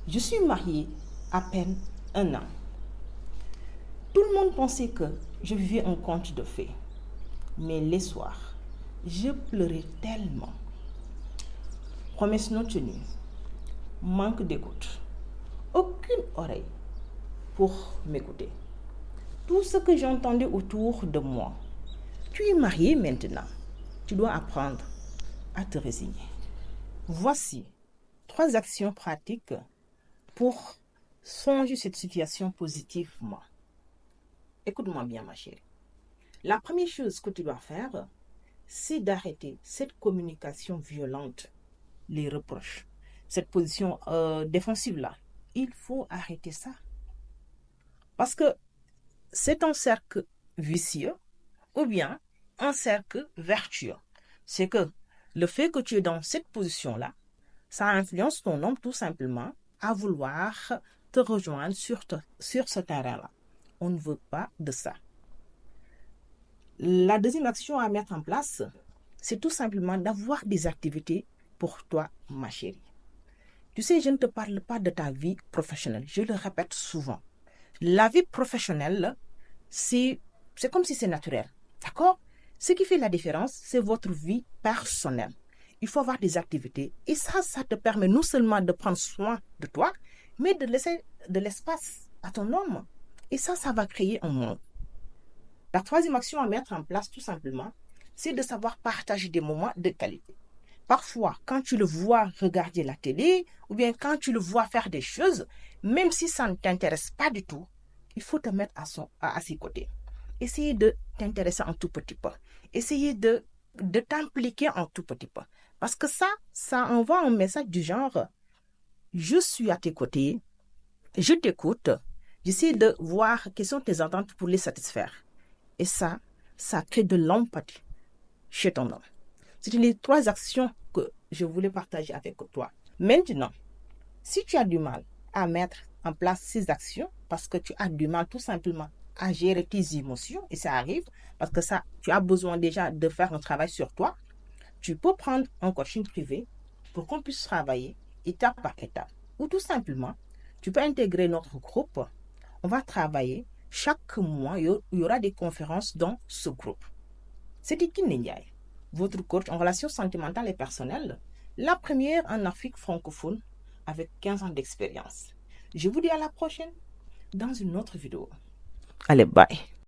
Je suis mariée à peine un an. Tout le monde pensait que je vivais un conte de fées. Mais les soirs, je pleurais tellement. Promesses non tenues, manque d'écoute, aucune oreille pour m'écouter. Tout ce que j'entendais autour de moi. Tu es mariée maintenant. Tu dois apprendre à te résigner. Voici 3 actions pratiques pour changer cette situation positivement. Écoute-moi bien, ma chérie. La première chose que tu dois faire, c'est d'arrêter cette communication violente, les reproches, cette position défensive-là. Il faut arrêter ça. Parce que c'est un cercle vicieux ou bien un cercle vertueux. C'est que le fait que tu es dans cette position-là, ça influence ton homme tout simplement à vouloir te rejoindre sur ce terrain-là. On ne veut pas de ça. La deuxième action à mettre en place, c'est tout simplement d'avoir des activités pour toi, ma chérie. Tu sais, je ne te parle pas de ta vie professionnelle. Je le répète souvent. La vie professionnelle, c'est comme si c'est naturel. D'accord? Ce qui fait la différence, c'est votre vie personnelle. Il faut avoir des activités. Et ça te permet non seulement de prendre soin de toi, mais de laisser de l'espace à ton homme. Et ça va créer un monde. La troisième action à mettre en place, tout simplement, c'est de savoir partager des moments de qualité. Parfois, quand tu le vois regarder la télé, ou bien quand tu le vois faire des choses, même si ça ne t'intéresse pas du tout, il faut te mettre à ses côtés. Essayez de t'intéresser un tout petit peu. Essayez de t'impliquer un tout petit peu. Parce que ça envoie un message du genre, je suis à tes côtés, je t'écoute, j'essaie de voir quelles sont tes attentes pour les satisfaire. Et ça crée de l'empathie chez ton homme. C'était les 3 actions que je voulais partager avec toi. Maintenant, si tu as du mal à mettre en place ces actions, parce que tu as du mal tout simplement à gérer tes émotions, et ça arrive, parce que tu as besoin déjà de faire un travail sur toi, tu peux prendre un coaching privé pour qu'on puisse travailler étape par étape. Ou tout simplement, tu peux intégrer notre groupe. On va travailler. Chaque mois, il y aura des conférences dans ce groupe. C'était Kiné Ndiaye, votre coach en relations sentimentales et personnelles, la première en Afrique francophone avec 15 ans d'expérience. Je vous dis à la prochaine dans une autre vidéo. Allez, bye.